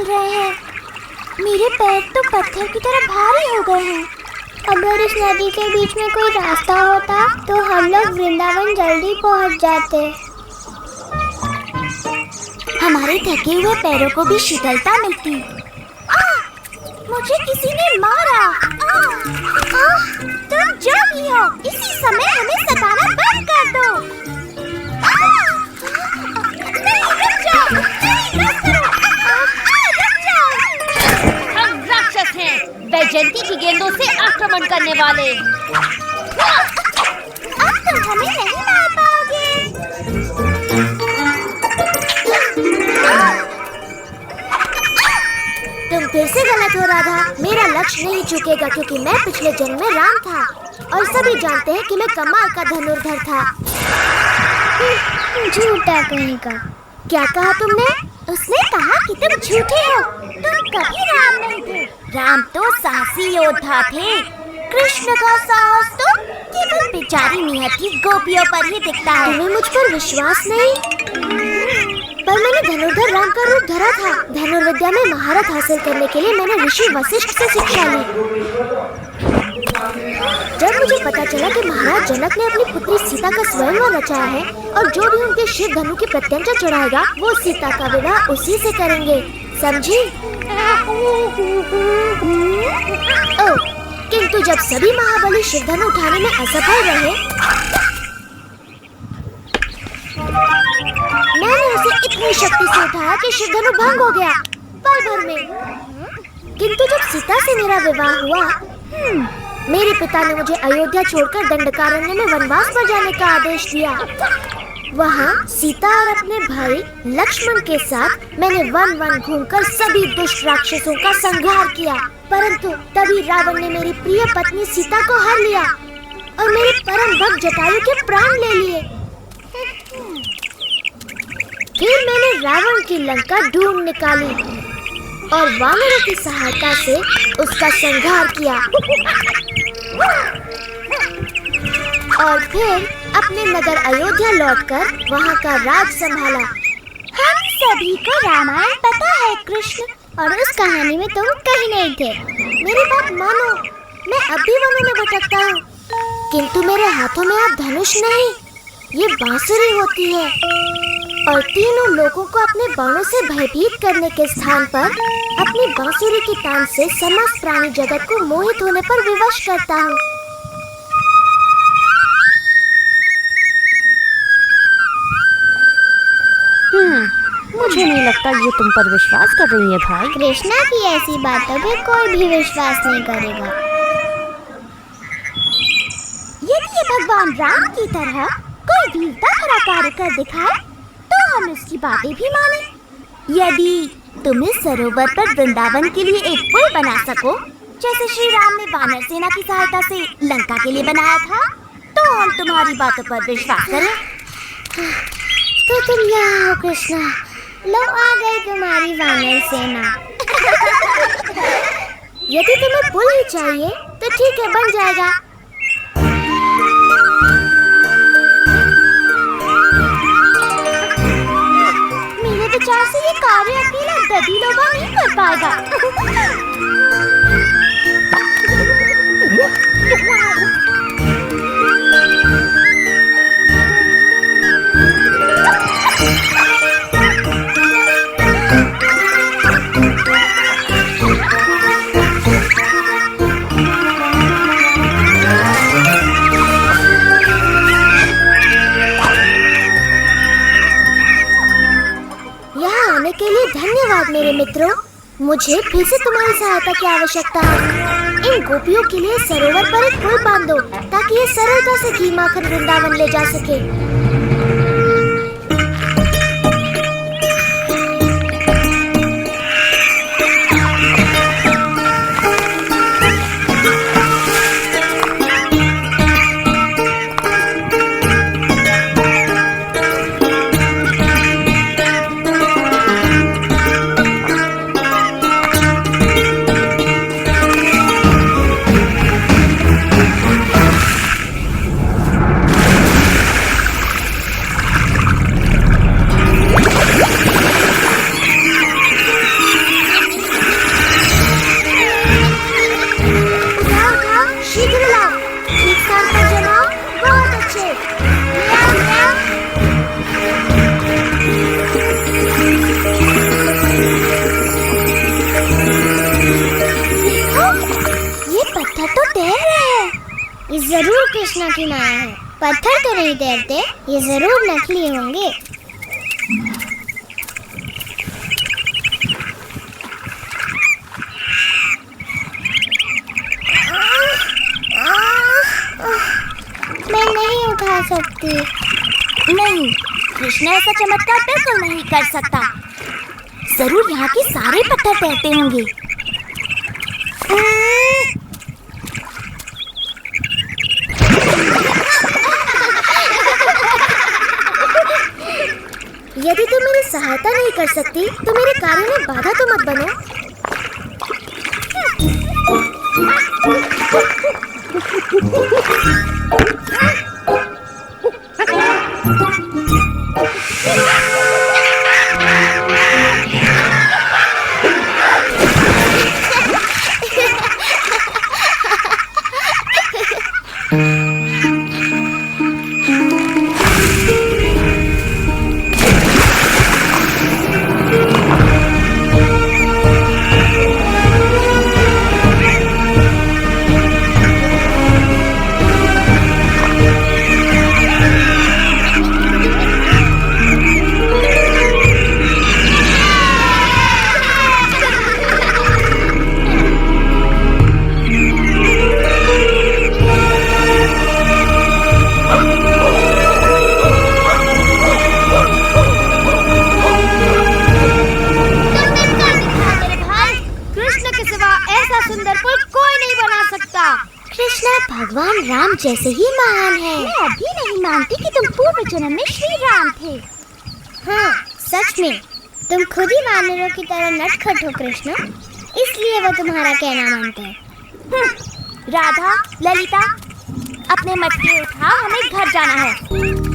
चल रहे हैं। मेरे पैर तो पत्थर की तरह भारी हो गए हैं। अगर इस नदी के बीच में कोई रास्ता होता तो हम लोग वृंदावन जल्दी पहुंच जाते। हमारे थके हुए पैरों को भी शीतलता मिलती। मुझे किसी ने मारा। तुम जो भी हो, इसी समय हमें सताना बंद कर दो। नहीं, रुक जाओ, नहीं, बस करो। रुक जाओ। हम राक्षस हैं, वैजयंती की गेंदों से आक्रमण करने वाले। अब तुम हमें नहीं मार पाओगे। तुम फिर से गलत हो राधा। मेरा लक्ष्य नहीं चूकेगा क्योंकि मैं पिछले जन्म में राम था और सभी जानते हैं कि मैं कमाल का धनुर्धर था। झूठा कहीं का। क्या कहा तुमने? उसने कहा कि तुम झूठे हो। तुम कभी राम नहीं थे। राम तो साहसी योद्धा थे। कृष्ण का साहस तो केवल बेचारी नियति गोपियों पर ही दिखता है। तुम्हें मुझ पर विश्वास नहीं? पर मैंने धनुर्धर राम का रूप धरा था। धनुर्विद्या में महारत हासिल करने के लिए मैंने ऋषि वशिष्ठ से शिक्षा ली। जब मुझे पता चला कि महाराज जनक ने अपनी पुत्री सीता का स्वयंवर रचाया है और जो भी उनके शिव धनु की प्रत्यंचा चढ़ाएगा वो सीता का विवाह उसी से करेंगे, समझी? किंतु जब सभी महाबली शिव धनु उठाने में असफल रहे, मैंने उसे इतनी शक्ति से उठाया कि शिव धनु भंग हो गया पल भर में। किंतु जब सीता से मेरा विवाह हुआ, मेरे पिता ने मुझे अयोध्या छोड़कर दंडकारण्य में वनवास पर जाने का आदेश दिया। वहाँ सीता और अपने भाई लक्ष्मण के साथ मैंने वन घूमकर सभी दुष्ट राक्षसों का संहार किया। परंतु तभी रावण ने मेरी प्रिय पत्नी सीता को हर लिया और मेरे परम भक्त जटायु के प्राण ले लिए। फिर मैंने रावण की लंका ढूंढ निकाली और वानरों की सहायता से उसका संहार किया और फिर अपने नगर अयोध्या लौटकर वहाँ का राज संभाला। हम सभी को रामायण पता है कृष्ण, और उस कहानी में तुम कहीं नहीं थे। मेरी बात मानो, मैं अब भी वनों में भटकता हूँ, किंतु मेरे हाथों में अब धनुष नहीं, ये बांसुरी होती है और तीनों लोगों को अपने बाणों से भयभीत करने के स्थान पर अपनी बांसुरी की तान से समस्त प्राणी जगत को मोहित होने पर विवश करता हूँ। मुझे नहीं लगता ये तुम पर विश्वास कर रही है भाई। कृष्णा की ऐसी बातों पे कोई भी विश्वास नहीं करेगा। यदि ये भगवान राम की तरह कोई वीरता भरा कार्य कर दिखाए तो हम उसकी बातें भी माने। यदि तुम इस सरोवर पर वृंदावन के लिए एक पुल बना सको, जैसे श्री राम ने वानर सेना की सहायता से लंका के लिए बनाया था, तो हम तुम्हारी बातों पर विश्वास करें। तो तुम यहाँ हो कृष्णा, लो आ गई तुम्हारी वानर सेना। यदि तुम्हें पुल ही चाहिए तो ठीक है, बन जाएगा। मेरे विचार से ये कार्य अकेला दधिलोबा नहीं कर पाएगा। के लिए धन्यवाद मेरे मित्रों। मुझे फिर से तुम्हारी सहायता की आवश्यकता है। इन गोपियों के लिए सरोवर पर एक पुल बांध दो ताकि ये सरलता से घी माखन वृंदावन ले जा सके। जरूर कृष्णा की माया है। पत्थर तो नहीं तैरते, ये जरूर नकली होंगे। मैं नहीं उठा सकती। नहीं, कृष्णा ऐसा चमत्कार बिल्कुल नहीं कर सकता। जरूर यहाँ के सारे पत्थर तैरते होंगे। यदि तुम मेरी सहायता नहीं कर सकती तो मेरे कार्य में बाधा तो मत बनो। कृष्णा भगवान राम जैसे ही महान है। मैं अभी नहीं मानती कि तुम पूर्व जन्म में श्री राम थे। हाँ, सच में तुम खुद ही वानरों की तरह नटखट हो कृष्ण, इसलिए वो तुम्हारा कहना मानते हैं। राधा, ललिता, अपने मटके उठाओ, हमें घर जाना है।